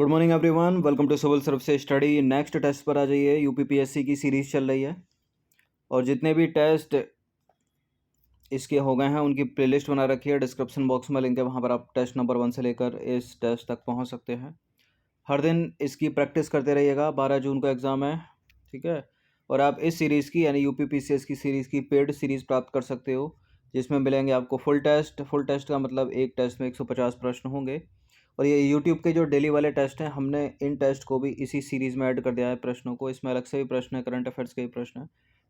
Good morning everyone, welcome to civil service से study. Next test पर आ जाइए। यूपीपीएससी की सीरीज़ चल रही है और जितने भी टेस्ट इसके हो गए हैं उनकी प्लेलिस्ट बना रखी है। डिस्क्रिप्शन बॉक्स में लिंक है, वहाँ पर आप टेस्ट नंबर 1 से लेकर इस टेस्ट तक पहुँच सकते हैं। हर दिन इसकी प्रैक्टिस करते रहिएगा। 12 जून को एग्ज़ाम है, ठीक है। और आप इस सीरीज़ की यानी यूपीपीसीएस की सीरीज़ की पेड सीरीज़ प्राप्त कर सकते हो, जिसमें मिलेंगे आपको फुल टेस्ट। फुल टेस्ट का मतलब एक टेस्ट में 150 प्रश्न होंगे। और ये यूट्यूब के जो डेली वाले टेस्ट हैं, हमने इन टेस्ट को भी इसी सीरीज़ में ऐड कर दिया है प्रश्नों को। इसमें अलग से भी प्रश्न है, करंट अफेयर्स के भी प्रश्न है।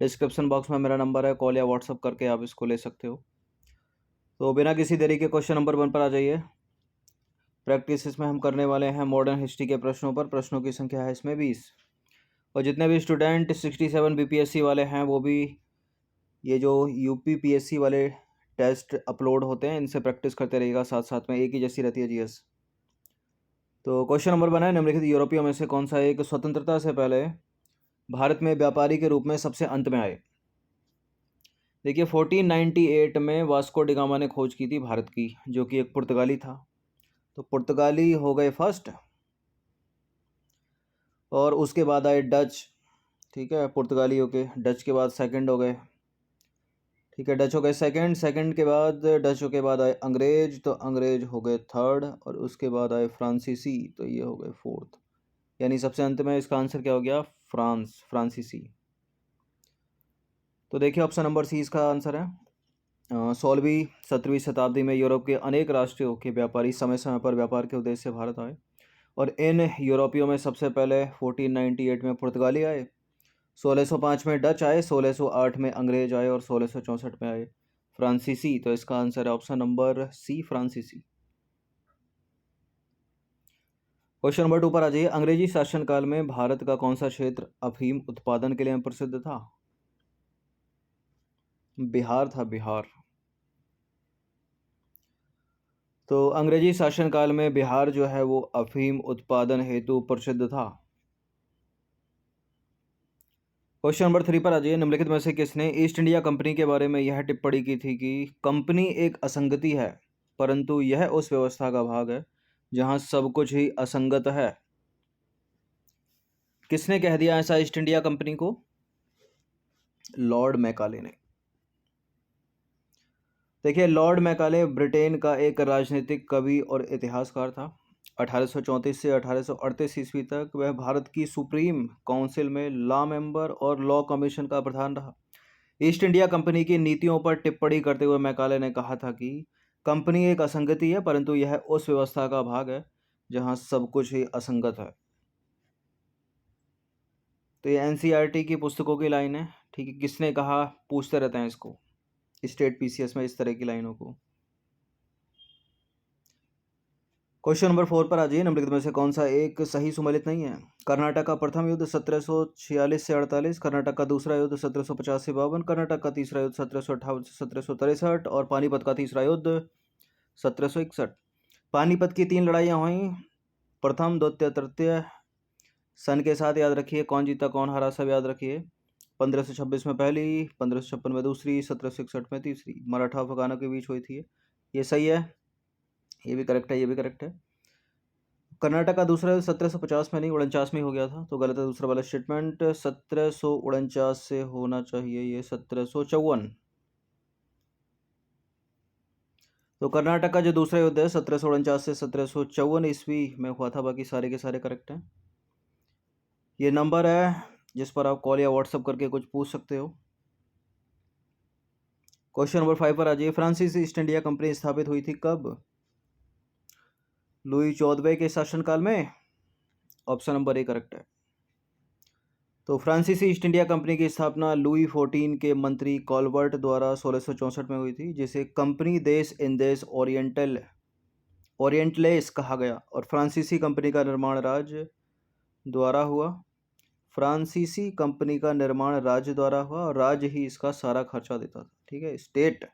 डिस्क्रिप्शन बॉक्स में मेरा नंबर है, कॉल या व्हाट्सअप करके आप इसको ले सकते हो। तो बिना किसी देरी के क्वेश्चन नंबर 1 पर आ जाइए। प्रैक्टिस इसमें हम करने वाले हैं मॉडर्न हिस्ट्री के प्रश्नों पर। प्रश्नों की संख्या है इसमें 20। और जितने भी स्टूडेंट 67 बीपीएससी वाले हैं वो भी ये जो यूपीपीएससी वाले टेस्ट अपलोड होते हैं इनसे प्रैक्टिस करते रहिएगा। साथ साथ में एक ही जैसी रहती है जीएस। तो क्वेश्चन नंबर 1 है, निम्नलिखित यूरोपियों में से कौन सा एक स्वतंत्रता से पहले भारत में व्यापारी के रूप में सबसे अंत में आए। देखिए 1498 में वास्को डिगामा ने खोज की थी भारत की, जो कि एक पुर्तगाली था। तो पुर्तगाली हो गए फर्स्ट और उसके बाद आए डच, ठीक है। पुर्तगाली हो गए, डच के बाद सेकंड हो गए, ठीक है। डच हो गए सेकंड, सेकंड के बाद डचों के बाद आए अंग्रेज, तो अंग्रेज हो गए थर्ड। और उसके बाद आए फ्रांसीसी, तो ये हो गए फोर्थ। यानी सबसे अंत में इसका आंसर क्या हो गया, फ्रांसीसी। तो देखिए ऑप्शन नंबर सी इसका आंसर है। 16वीं 17वीं शताब्दी में यूरोप के अनेक राष्ट्रों के व्यापारी समय समय पर व्यापार के उद्देश्य से भारत आए और इन यूरोपियों में सबसे पहले 1498 में पुर्तगाली आए, 1605 में डच आए, 1608 में अंग्रेज आए और 1664 में आए फ्रांसीसी। तो इसका आंसर है ऑप्शन नंबर सी, फ्रांसीसी। क्वेश्चन नंबर 2 पर आ जाइए। अंग्रेजी शासनकाल में भारत का कौन सा क्षेत्र अफीम उत्पादन के लिए प्रसिद्ध था। बिहार था, बिहार। तो अंग्रेजी शासनकाल में बिहार जो है वो अफीम उत्पादन हेतु प्रसिद्ध था। क्वेश्चन नंबर 3 पर आ जाइए। निम्नलिखित में से किसने ईस्ट इंडिया कंपनी के बारे में यह टिप्पणी की थी कि कंपनी एक असंगति है, परंतु यह उस व्यवस्था का भाग है जहां सब कुछ ही असंगत है। किसने कह दिया ऐसा ईस्ट इंडिया कंपनी को? लॉर्ड मैकाले ने। देखिए लॉर्ड मैकाले ब्रिटेन का एक राजनीतिक कवि और इतिहासकार था। 1834 से 1838 ईस्वी तक वह भारत की सुप्रीम काउंसिल में लॉ मेंबर और लॉ कमीशन का प्रधान रहा। ईस्ट इंडिया कंपनी की नीतियों पर टिप्पणी करते हुए मैकाले ने कहा था कि कंपनी एक असंगति है, परंतु यह उस व्यवस्था का भाग है जहां सब कुछ ही असंगत है। तो ये एनसीईआरटी की पुस्तकों की लाइन है, ठीक है। किसने कहा, पूछते रहते हैं इसको स्टेट पीसीएस में इस तरह की लाइनों को। क्वेश्चन नंबर 4 पर आ जाइए। निम्नलिखित में से कौन सा एक सही सुमेलित नहीं है। कर्नाटक का प्रथम युद्ध 1746 से 48, कर्नाटक का दूसरा युद्ध 1750 से 52, कर्नाटक का तीसरा युद्ध 1758 से 1763 और पानीपत का तीसरा युद्ध 1761। पानीपत की 3 लड़ाइयाँ हुई, प्रथम द्वितीय तृतीय। सन के साथ याद रखिए, कौन जीता कौन हारा सब याद रखिए। 1526 में पहली, 1556 में दूसरी, 1761 में तीसरी। मराठा अफगानों के बीच हुई थी ये सही है, ये भी करेक्ट है, ये भी करेक्ट है। कर्नाटक का दूसरा 1750 में नहीं 49 में हो गया था, तो गलत है दूसरा वाला स्टेटमेंट। 1749 से होना चाहिए ये 1754। तो कर्नाटक का जो दूसरा युद्ध है 1749 से 1754 ईस्वी में हुआ था। बाकी सारे के सारे करेक्ट हैं। ये नंबर है जिस पर आप कॉल या व्हाट्सअप करके कुछ पूछ सकते हो। क्वेश्चन नंबर 5 पर आ जाइए। फ्रांसीसी ईस्ट इंडिया कंपनी स्थापित हुई थी कब? लुई 14वें के शासनकाल में। ऑप्शन नंबर ए करेक्ट है। तो फ्रांसीसी ईस्ट इंडिया कंपनी की स्थापना लुई 14 के मंत्री कॉलबर्ट द्वारा 1664 में हुई थी, जिसे कंपनी देश इन देश ओरिएंटलेस कहा गया। और फ्रांसीसी कंपनी का निर्माण राज्य द्वारा हुआ। फ्रांसीसी कंपनी का निर्माण राज्य द्वारा हुआ और राज्य ही इसका सारा खर्चा देता था, ठीक है, स्टेट।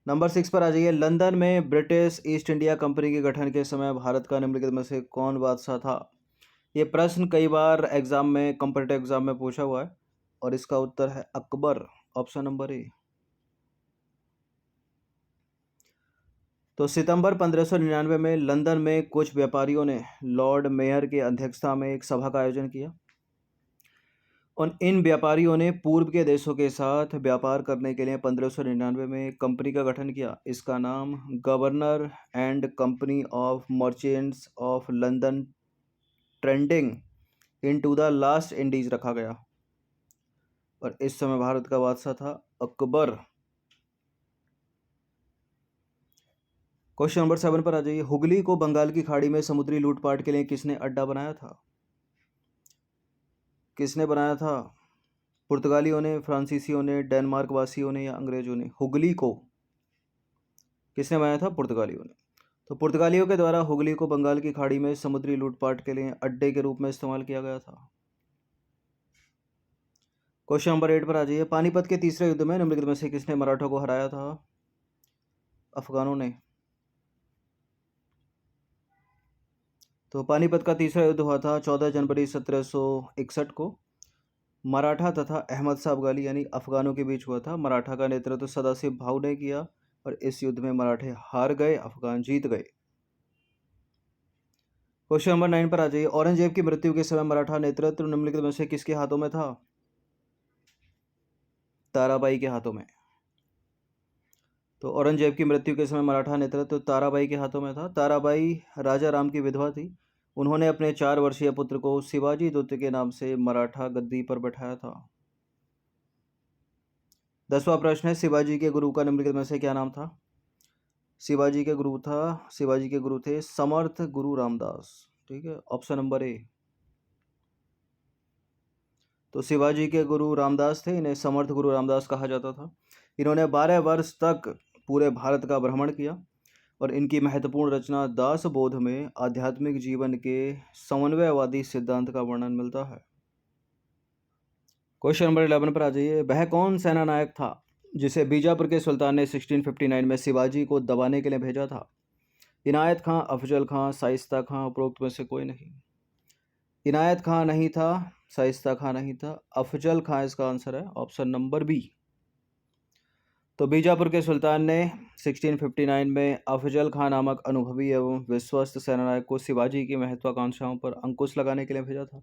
नंबर 6 पर आ जाइए। लंदन में ब्रिटिश ईस्ट इंडिया कंपनी के गठन के समय भारत का निम्नलिखित में से कौन बादशाह था? ये प्रश्न कई बार एग्जाम में, कंपटीटिव एग्जाम में पूछा हुआ है और इसका उत्तर है अकबर, ऑप्शन नंबर ए। तो सितंबर 1599 में लंदन में कुछ व्यापारियों ने लॉर्ड मेयर की अध्यक्षता में एक सभा का आयोजन किया और इन व्यापारियों ने पूर्व के देशों के साथ व्यापार करने के लिए 1599 में एक कंपनी का गठन किया। इसका नाम governor and company of merchants of London trending into the last Indies रखा गया और इस समय भारत का बादशाह था अकबर। क्वेश्चन नंबर 7 पर आ जाइए। हुगली को बंगाल की खाड़ी में समुद्री लूटपाट के लिए किसने अड्डा बनाया था? किसने बनाया था? पुर्तगालियों ने, फ्रांसीसियों ने, डेनमार्क वासियों ने या अंग्रेजों ने? हुगली को किसने बनाया था? पुर्तगालियों ने। तो पुर्तगालियों के द्वारा हुगली को बंगाल की खाड़ी में समुद्री लूटपाट के लिए अड्डे के रूप में इस्तेमाल किया गया था। क्वेश्चन नंबर 8 पर आ जाइए। पानीपत के तीसरे युद्ध में निम्नलिखित में से किसने मराठों को हराया था? अफगानों ने। तो पानीपत का तीसरा युद्ध हुआ था 14 जनवरी 1761 को। मराठा तथा अहमद शाह अफगानी यानी अफगानों के बीच हुआ था। मराठा का नेतृत्व सदाशिव भाऊ ने किया और इस युद्ध में मराठे हार गए, अफगान जीत गए। क्वेश्चन नंबर 9 पर आ जाइए। औरंगजेब की मृत्यु के समय मराठा नेतृत्व निम्नलिखित में से किसके हाथों में था? ताराबाई के हाथों में। तो औरंगजेब की मृत्यु के समय मराठा नेतृत्व ताराबाई के हाथों में था। ताराबाई राजा राम की विधवा थी। उन्होंने अपने 4 वर्षीय पुत्र को शिवाजी द्वितीय के नाम से मराठा गद्दी पर बैठाया था। 10वां प्रश्न है, शिवाजी के गुरु का निम्नलिखित में से क्या नाम था? शिवाजी के गुरु थे समर्थ गुरु रामदास। ठीक है, ऑप्शन नंबर ए। तो शिवाजी के गुरु रामदास थे, इन्हें समर्थ गुरु रामदास कहा जाता था। इन्होंने 12 वर्ष तक पूरे भारत का भ्रमण किया और इनकी महत्वपूर्ण रचना दास बोध में आध्यात्मिक जीवन के समन्वयवादी सिद्धांत का वर्णन मिलता है। क्वेश्चन नंबर 11 पर आ जाइए। वह कौन सेना नायक था जिसे बीजापुर के सुल्तान ने 1659 में शिवाजी को दबाने के लिए भेजा था? इनायत खां, अफजल खां, शाइस्ता खां, उपरोक्त में से कोई नहीं। इनायत खां नहीं था, शाइस्ता खां नहीं था, अफजल खां इसका आंसर है, ऑप्शन नंबर बी। तो बीजापुर के सुल्तान ने 1659 में अफजल खां नामक अनुभवी एवं विश्वस्त सेनानायक को शिवाजी की महत्वाकांक्षाओं पर अंकुश लगाने के लिए भेजा था,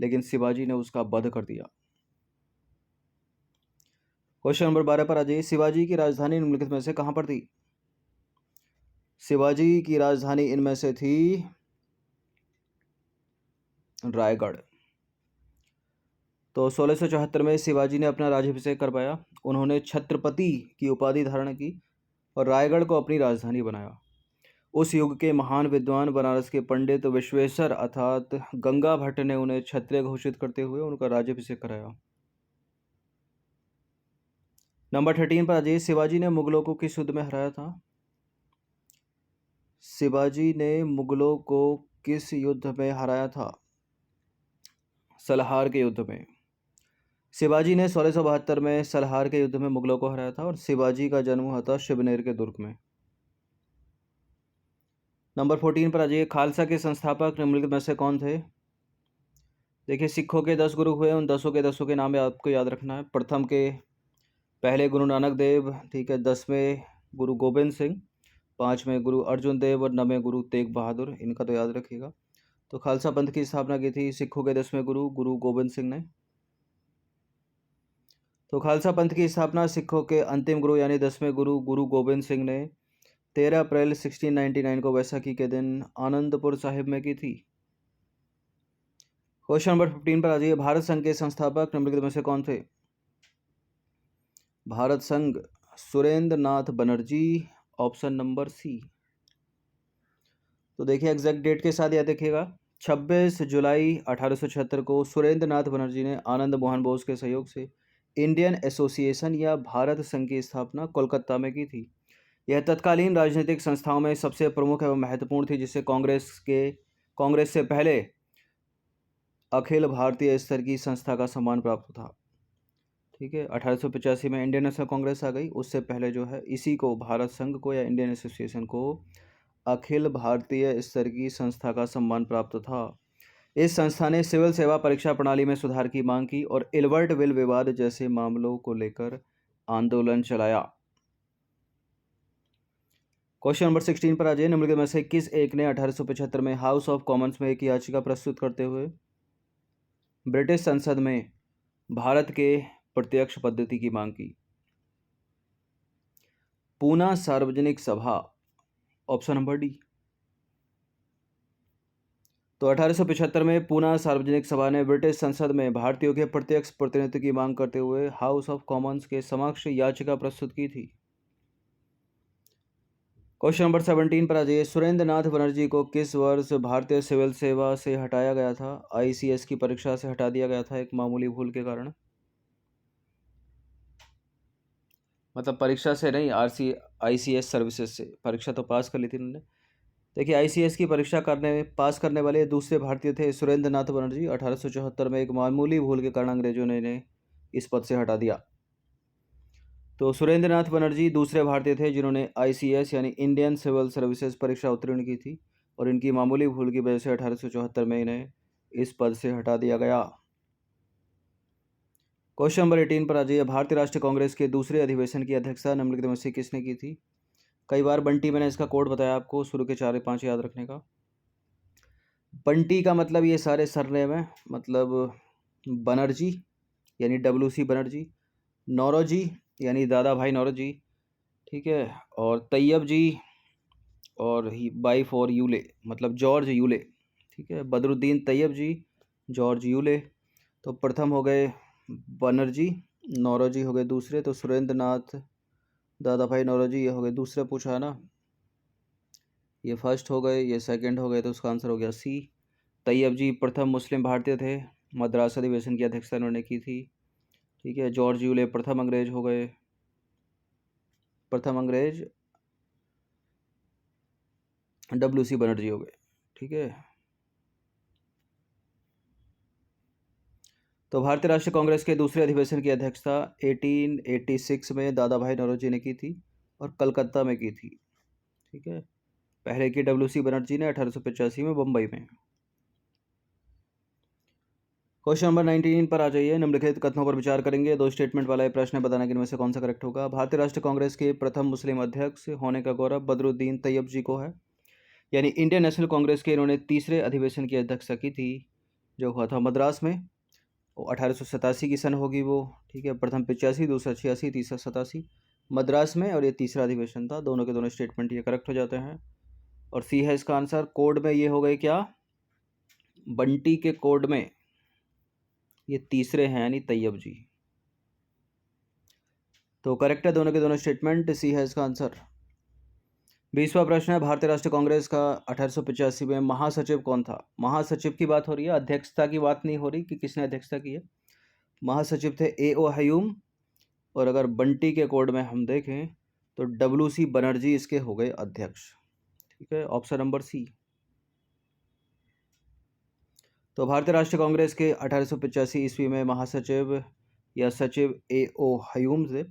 लेकिन शिवाजी ने उसका वध कर दिया। क्वेश्चन नंबर 12 पर आ जाइए। शिवाजी की राजधानी निम्नलिखित में से कहां पर थी? शिवाजी की राजधानी इनमें से थी रायगढ़। तो 1674 में शिवाजी ने अपना राज्याभिषेक करवाया। उन्होंने छत्रपति की उपाधि धारण की और रायगढ़ को अपनी राजधानी बनाया। उस युग के महान विद्वान बनारस के पंडित विश्वेश्वर अर्थात गंगा भट्ट ने उन्हें क्षत्रिय घोषित करते हुए उनका राज्याभिषेक कराया। नंबर 13 पर आ जाइए। शिवाजी ने मुगलों को किस युद्ध में हराया था? शिवाजी ने मुगलों को किस युद्ध में हराया था? सलहार के युद्ध में। शिवाजी ने 1672 में सलहार के युद्ध में मुगलों को हराया था और शिवाजी का जन्म हुआ था शिवनेर के दुर्ग में। नंबर 14 पर आ जाइए। खालसा के संस्थापक निम्नलिखित में से कौन थे? देखिए, सिखों के 10 गुरु हुए, उन 10 के नाम आपको याद रखना है। प्रथम के पहले गुरु नानक देव, ठीक है, 10वें गुरु गोविंद सिंह, 5वें गुरु अर्जुन देव और 9वें गुरु तेग बहादुर, इनका तो याद रखिएगा। तो खालसा पंथ की स्थापना की थी सिखों के 10वें गुरु गुरु गोविंद सिंह ने। तो खालसा पंथ की स्थापना सिखों के अंतिम गुरु यानी 10वें गुरु गुरु गोविंद सिंह ने 13 अप्रैल 1699 को वैसाखी के दिन आनंदपुर साहिब में की थी। क्वेश्चन नंबर 15 पर आ जाइए। भारत संघ के संस्थापक निम्नलिखित में से कौन थे? भारत संघ सुरेंद्र नाथ बनर्जी, ऑप्शन नंबर सी। तो देखिए एग्जैक्ट डेट के साथ याद रखिएगा। 26 जुलाई 1876 को सुरेंद्र नाथ बनर्जी ने आनंद मोहन बोस के सहयोग से इंडियन एसोसिएशन या भारत संघ की स्थापना कोलकाता में की थी। यह तत्कालीन राजनीतिक संस्थाओं में सबसे प्रमुख एवं महत्वपूर्ण थी, जिससे कांग्रेस से पहले अखिल भारतीय स्तर की संस्था का सम्मान प्राप्त था। ठीक है, 1885 में इंडियन नेशनल कांग्रेस आ गई, उससे पहले जो है इसी को भारत संघ को या इंडियन एसोसिएशन को अखिल भारतीय स्तर की संस्था का सम्मान प्राप्त था। इस संस्था ने सिविल सेवा परीक्षा प्रणाली में सुधार की मांग की और इल्बर्ट विल विवाद जैसे मामलों को लेकर आंदोलन चलाया। क्वेश्चन नंबर 16 पर आ जाइए। निम्नलिखित में से किस एक ने 1875 में हाउस ऑफ कॉमन्स में एक याचिका प्रस्तुत करते हुए ब्रिटिश संसद में भारत के प्रत्यक्ष पद्धति की मांग की? पूना सार्वजनिक सभा, ऑप्शन नंबर डी। तो 1875 में पूना सार्वजनिक सभा ने ब्रिटिश संसद में भारतीयों के प्रत्यक्ष प्रतिनिधित्व की मांग करते हुए हाउस ऑफ कॉमन्स के समक्ष याचिका प्रस्तुत की थी। क्वेश्चन नंबर 17 पर आ जाइए। सुरेंद्र नाथ बनर्जी को किस वर्ष भारतीय सिविल सेवा से हटाया गया था? आईसीएस की परीक्षा से हटा दिया गया था एक मामूली भूल के कारण। मतलब परीक्षा से नहीं, आईसीएस सर्विसेज से। परीक्षा तो पास कर ली थी उन्होंने। देखिए, आईसीएस की परीक्षा पास करने वाले दूसरे भारतीय थे सुरेंद्र नाथ बनर्जी। 1874 में एक मामूली भूल के कारण अंग्रेजों ने इन्हें इस पद से हटा दिया। तो सुरेंद्र नाथ बनर्जी दूसरे भारतीय थे जिन्होंने आईसीएस यानी इंडियन सिविल सर्विसेज परीक्षा उत्तीर्ण की थी, और इनकी मामूली भूल की वजह से 1874 में इन्हें इस पद से हटा दिया गया। क्वेश्चन नंबर 18 पर आ जाइए। भारतीय राष्ट्रीय कांग्रेस के दूसरे अधिवेशन की अध्यक्षता निम्नलिखित में से किसने की थी? कई बार बंटी मैंने इसका कोड बताया आपको, शुरू के 4 या 5 याद रखने का। बंटी का मतलब ये सारे सरनेम है, मतलब बनर्जी यानी WC बनर्जी, नौरोजी यानी दादा भाई नौरोजी, ठीक है, और तैयब जी और बाई फॉर यूले मतलब जॉर्ज यूले, ठीक है, बदरुद्दीन तैयब जी, जॉर्ज यूले। तो प्रथम हो गए बनर्जी, नौरोजी हो गए दूसरे, तो सुरेंद्र नाथ दादा भाई नौरोजी ये हो गए दूसरे पूछा है ना, ये फर्स्ट हो गए, ये सेकंड हो गए, तो उसका आंसर हो गया सी। तैयब जी प्रथम मुस्लिम भारतीय थे, मद्रास अधिवेशन की अध्यक्षता उन्होंने की थी, ठीक है। जॉर्ज यूले प्रथम अंग्रेज हो गए, प्रथम अंग्रेज WC बनर्जी हो गए, ठीक है। तो भारतीय राष्ट्रीय कांग्रेस के दूसरे अधिवेशन की अध्यक्षता 1886 में दादा भाई नौरोजी ने की थी और कलकत्ता में की थी, ठीक है। पहले की WC बनर्जी ने 1885 में बम्बई में। क्वेश्चन नंबर 19 पर आ जाइए। निम्नलिखित कथनों पर विचार करेंगे। 2 स्टेटमेंट वाला प्रश्न बताना कि इनमें से कौन सा करेक्ट होगा। भारतीय राष्ट्रीय कांग्रेस के प्रथम मुस्लिम अध्यक्ष होने का गौरव बदरुद्दीन तैयब जी को है, यानी इंडियन नेशनल कांग्रेस के इन्होंने तीसरे अधिवेशन की अध्यक्षता की थी जो हुआ था मद्रास में। 1887 की सन होगी वो, ठीक है। प्रथम 85, दूसरा 86, तीसरा 87 मद्रास में, और ये तीसरा अधिवेशन था। दोनों के दोनों स्टेटमेंट ये करेक्ट हो जाते हैं, और सी है इसका आंसर। कोड में ये हो गए क्या, बंटी के कोड में ये तीसरे हैं यानी तैयब जी। तो करेक्ट है दोनों के दोनों स्टेटमेंट, सी है इसका आंसर। 20वां प्रश्न है। भारतीय राष्ट्रीय कांग्रेस का 1885 में महासचिव कौन था? महासचिव की बात हो रही है, अध्यक्षता की बात नहीं हो रही कि किसने अध्यक्षता की है। महासचिव थे A.O. हयूम, और अगर बंटी के कोड में हम देखें तो WC बनर्जी इसके हो गए अध्यक्ष, ठीक है। Option number C. तो भारतीय राष्ट्रीय कांग्रेस के 1885 ईस्वी में महासचिव या सचिव A.O. हयूम थे,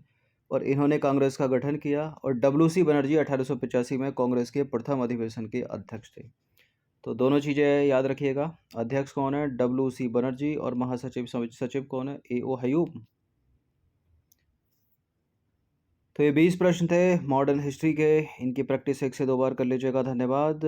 और इन्होंने कांग्रेस का गठन किया, और WC बनर्जी 1885 में कांग्रेस के प्रथम अधिवेशन के अध्यक्ष थे। तो दोनों चीज़ें याद रखिएगा, अध्यक्ष कौन है WC बनर्जी, और महासचिव सचिव कौन है A.O. हयूम। तो ये 20 प्रश्न थे मॉडर्न हिस्ट्री के, इनकी प्रैक्टिस 1 से 2 बार कर लीजिएगा। धन्यवाद।